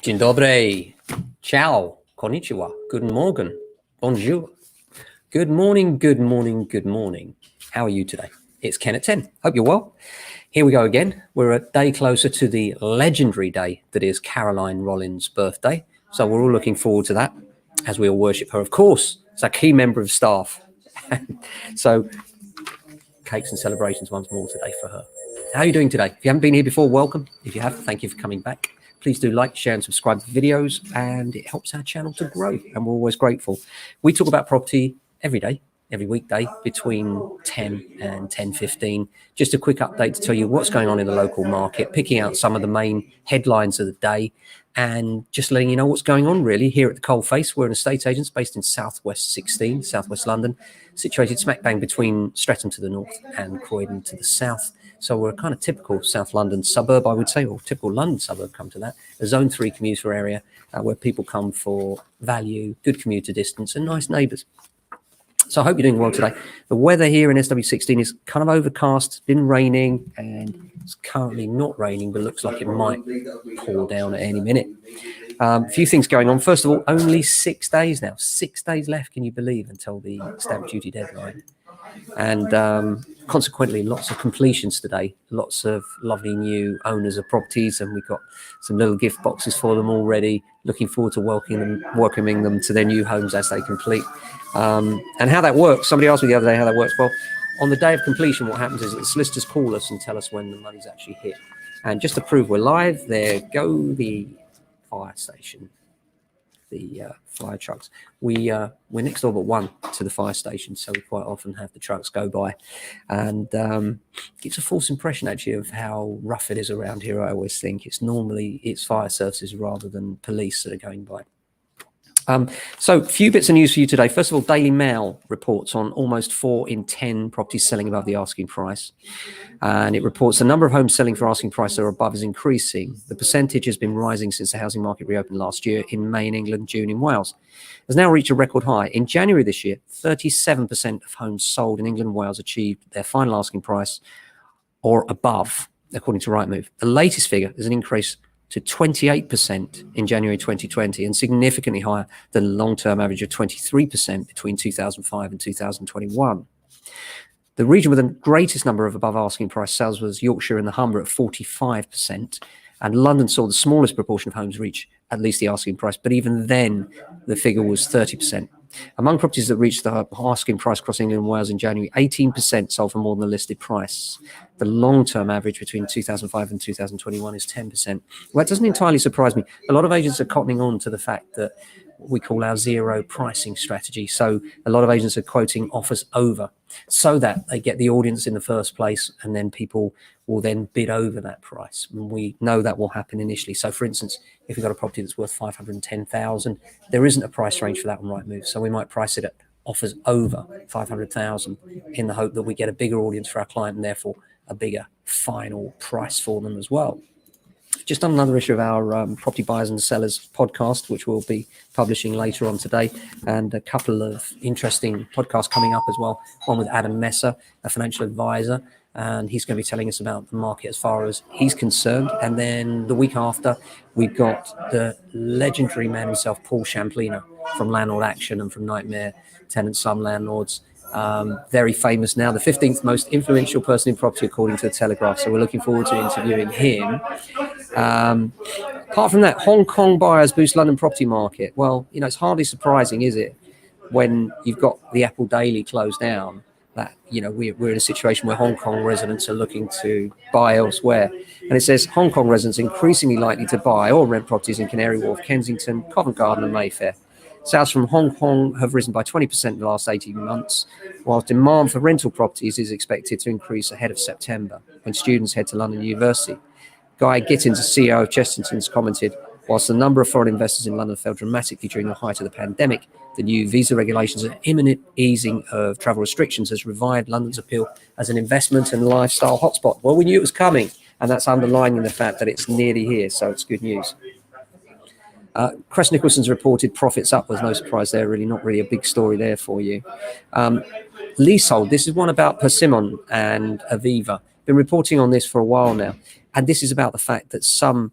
Dzień dobry, ciao, konnichiwa, guten Morgen, bonjour. Good morning, good morning, good morning. How are you today? It's Ken at 10. Hope you're well. Here we go again. We're a day closer to the legendary day that is Caroline Rollins' birthday. So we're all looking forward to that as we all worship her. Of course, it's a key member of staff. So cakes and celebrations once more today for her. How are you doing today? If you haven't been here before, welcome. If you have, thank you for coming back. Please do like, share and subscribe to the videos, and it helps our channel to grow, and we're always grateful. We talk about property every day, every weekday between 10 and 10:15. Just a quick update to tell you what's going on in the local market, picking out some of the main headlines of the day, and just letting you know what's going on really here at the Coalface. We're an estate agents based in Southwest 16, Southwest London, situated smack bang between Streatham to the north and Croydon to the south. So we're a kind of typical South London suburb, I would say, or typical London suburb, come to that. A Zone 3 commuter area where people come for value, good commuter distance and nice neighbours. So I hope you're doing well today. The weather here in SW16 is kind of overcast, it's been raining, and it's currently not raining, but looks like it might pour down at any minute. A few things going on. First of all, only 6 days now. 6 days left, can you believe, until the stamp duty deadline. And consequently, lots of completions today, lots of lovely new owners of properties, and we've got some little gift boxes for them already. Looking forward to welcoming them to their new homes as they complete. And how that works, somebody asked me the other day how that works. Well, on the day of completion, what happens is that the solicitors call us and tell us when the money's actually hit. And just to prove we're live, there go the fire station, the fire trucks. We're next door but one to the fire station, so we quite often have the trucks go by, and gives a false impression actually of how rough it is around here. I always think it's fire services rather than police that are going by. So a few bits of news for you today. First of all, Daily Mail reports on almost 4 in 10 properties selling above the asking price. And it reports the number of homes selling for asking price or above is increasing. The percentage has been rising since the housing market reopened last year in May in England, June in Wales. It has now reached a record high. In January this year, 37% of homes sold in England and Wales achieved their final asking price or above, according to Rightmove. The latest figure is an increase to 28% in January 2020, and significantly higher than the long-term average of 23% between 2005 and 2021. The region with the greatest number of above asking price sales was Yorkshire and the Humber at 45%, and London saw the smallest proportion of homes reach at least the asking price, but even then the figure was 30%. Among properties that reached the asking price across England and Wales in January, 18% sold for more than the listed price. The long-term average between 2005 and 2021 is 10%. Well, that doesn't entirely surprise me. A lot of agents are cottoning on to the fact that what we call our zero pricing strategy. So a lot of agents are quoting offers over so that they get the audience in the first place, and then people will then bid over that price. And we know that will happen initially. So for instance, if we've got a property that's worth 510,000, there isn't a price range for that on Rightmove. So we might price it at offers over 500,000 in the hope that we get a bigger audience for our client and therefore a bigger final price for them as well. Just on another issue of our property buyers and sellers podcast, which we'll be publishing later on today, and a couple of interesting podcasts coming up as well. One with Adam Messer, a financial advisor, and he's going to be telling us about the market as far as he's concerned. And then the week after, we've got the legendary man himself, Paul Champlina, from Landlord Action and from Nightmare Tenant Slum Landlords. Very famous now, the 15th most influential person in property according to the Telegraph. So we're looking forward to interviewing him. Apart from that, Hong Kong buyers boost London property market. Well, you know, it's hardly surprising, is it, when you've got the Apple Daily closed down, that, you know, we're in a situation where Hong Kong residents are looking to buy elsewhere. And it says Hong Kong residents increasingly likely to buy or rent properties in Canary Wharf, Kensington, Covent Garden and Mayfair. Sales from Hong Kong have risen by 20% in the last 18 months, while demand for rental properties is expected to increase ahead of September, when students head to London University. Guy Gittins, CEO of Chesterton's, commented, whilst the number of foreign investors in London fell dramatically during the height of the pandemic, the new visa regulations and imminent easing of travel restrictions has revived London's appeal as an investment and lifestyle hotspot. Well, we knew it was coming, and that's underlining the fact that it's nearly here, so it's good news. Crest Nicholson's reported profits up. There's no surprise there, really, not really a big story there for you. Leasehold, this is one about Persimmon and Aviva. Been reporting on this for a while now, and this is about the fact that some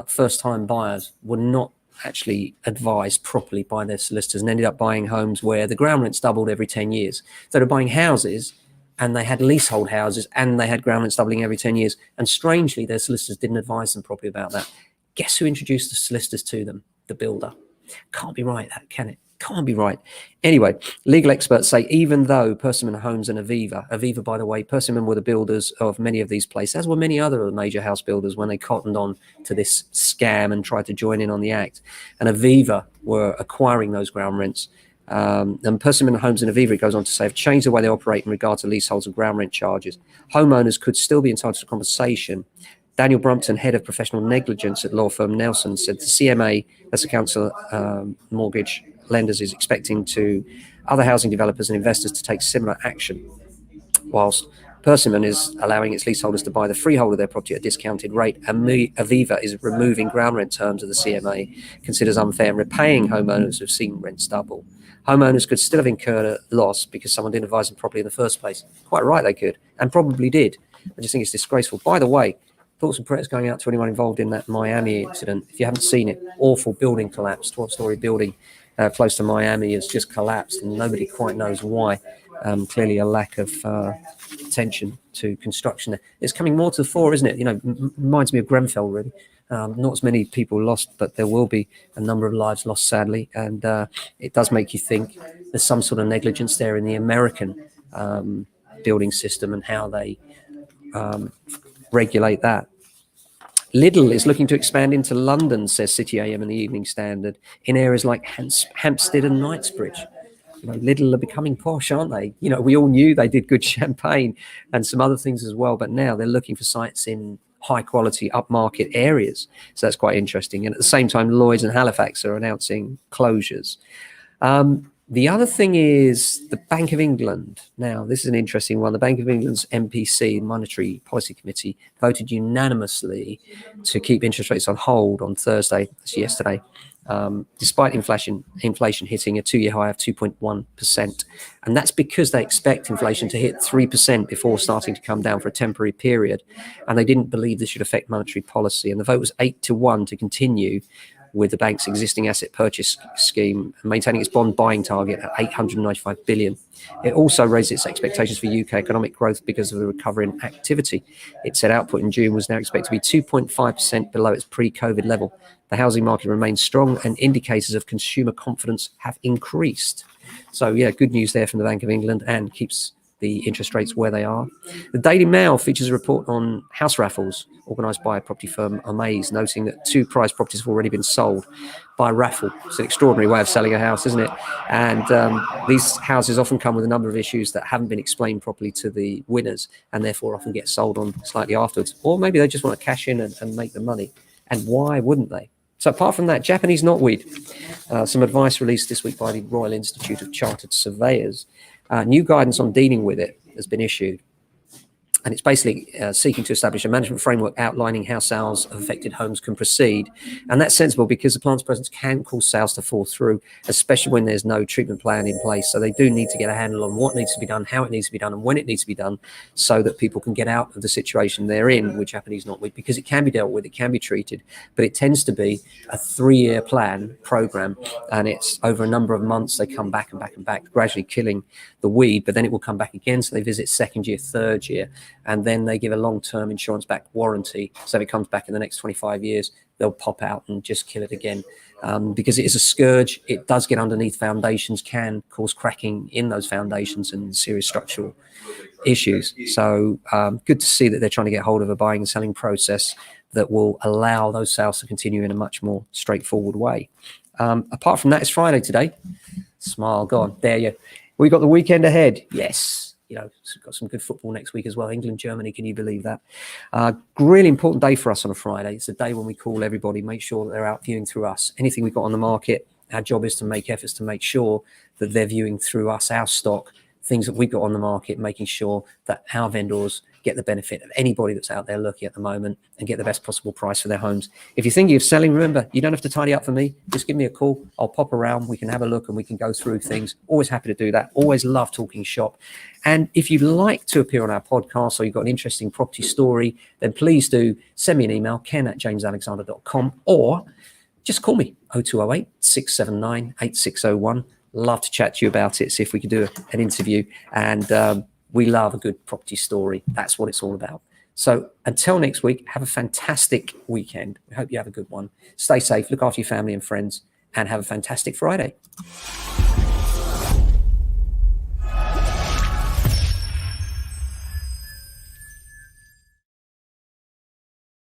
first-time buyers were not actually advised properly by their solicitors and ended up buying homes where the ground rents doubled every 10 years. So they're buying houses, and they had leasehold houses, and they had ground rents doubling every 10 years. And strangely, their solicitors didn't advise them properly about that. Guess who introduced the solicitors to them? The builder. Can't be right, that, can it? Can't be right. Anyway, legal experts say even though Persimmon Homes and Aviva, by the way, Persimmon were the builders of many of these places, as were many other major house builders when they cottoned on to this scam and tried to join in on the act. And Aviva were acquiring those ground rents. And Persimmon Homes and Aviva, it goes on to say, have changed the way they operate in regard to leaseholds and ground rent charges. Homeowners could still be entitled to compensation. Daniel Brumpton, head of professional negligence at law firm Nelson, said the CMA, that's the Council Mortgage Lenders, is expecting to other housing developers and investors to take similar action, whilst Persimmon is allowing its leaseholders to buy the freehold of their property at a discounted rate, and Aviva is removing ground rent terms of the CMA, considers unfair and repaying homeowners who've seen rents double. Homeowners could still have incurred a loss because someone didn't advise them properly in the first place. Quite right, they could, and probably did. I just think it's disgraceful. By the way, thoughts and prayers going out to anyone involved in that Miami incident. If you haven't seen it, awful building collapse, 12-story building close to Miami has just collapsed, and nobody quite knows why. Clearly a lack of attention to construction there. It's coming more to the fore, isn't it? You know, reminds me of Grenfell, really. Not as many people lost, but there will be a number of lives lost, sadly. And it does make you think there's some sort of negligence there in the American building system and how they regulate that. Lidl is looking to expand into London, says City AM and the Evening Standard, in areas like Hampstead and Knightsbridge. You know, Lidl are becoming posh, aren't they? You know, we all knew they did good champagne and some other things as well, but now they're looking for sites in high-quality, upmarket areas. So that's quite interesting. And at the same time, Lloyds and Halifax are announcing closures. The other thing is the Bank of England. Now, this is an interesting one. The Bank of England's MPC, Monetary Policy Committee, voted unanimously to keep interest rates on hold on Thursday, that's yesterday, despite inflation hitting a two-year high of 2.1%. And that's because they expect inflation to hit 3% before starting to come down for a temporary period. And they didn't believe this should affect monetary policy. And the vote was 8-1 to continue with the bank's existing asset purchase scheme, maintaining its bond buying target at 895 billion. It also raised its expectations for UK economic growth because of the recovery in activity. It said output in June was now expected to be 2.5% below its pre-COVID level. The housing market remains strong and indicators of consumer confidence have increased. So yeah, good news there from the Bank of England and keeps the interest rates where they are. The Daily Mail features a report on house raffles organised by a property firm Amaze, noting that 2 prize properties have already been sold by raffle. It's an extraordinary way of selling a house, isn't it? And these houses often come with a number of issues that haven't been explained properly to the winners and therefore often get sold on slightly afterwards. Or maybe they just want to cash in and make the money. And why wouldn't they? So apart from that, Japanese knotweed, some advice released this week by the Royal Institute of Chartered Surveyors. New guidance on dealing with it has been issued. And it's basically seeking to establish a management framework outlining how sales of affected homes can proceed. And that's sensible because the plant's presence can cause sales to fall through, especially when there's no treatment plan in place. So they do need to get a handle on what needs to be done, how it needs to be done, and when it needs to be done so that people can get out of the situation they're in with Japanese knotweed, because it can be dealt with, it can be treated, but it tends to be a 3-year program, and it's over a number of months they come back and back and back, gradually killing the weed, but then it will come back again. So they visit 2nd year, 3rd year, and then they give a long-term insurance-backed warranty. So if it comes back in the next 25 years, they'll pop out and just kill it again. Because it is a scourge, it does get underneath foundations, can cause cracking in those foundations and serious structural issues. So good to see that they're trying to get hold of a buying and selling process that will allow those sales to continue in a much more straightforward way. Apart from that, it's Friday today. Smile, go on, there you. We've got the weekend ahead. Yes. You know, we've got some good football next week as well. England, Germany, can you believe that? Really important day for us on a Friday. It's a day when we call everybody, make sure that they're out viewing through us. Anything we've got on the market, our job is to make efforts to make sure that they're viewing through us, our stock, things that we've got on the market, making sure that our vendors get the benefit of anybody that's out there looking at the moment and get the best possible price for their homes. If you're thinking of selling, remember, you don't have to tidy up for me. Just give me a call. I'll pop around. We can have a look and we can go through things. Always happy to do that. Always love talking shop. And if you'd like to appear on our podcast or you've got an interesting property story, then please do send me an email, ken@jamesalexander.com, or just call me 0208 679 8601. Love to chat to you about it, see if we can do an interview. And we love a good property story. That's what it's all about. So until next week, have a fantastic weekend. We hope you have a good one. Stay safe, look after your family and friends, and have a fantastic Friday.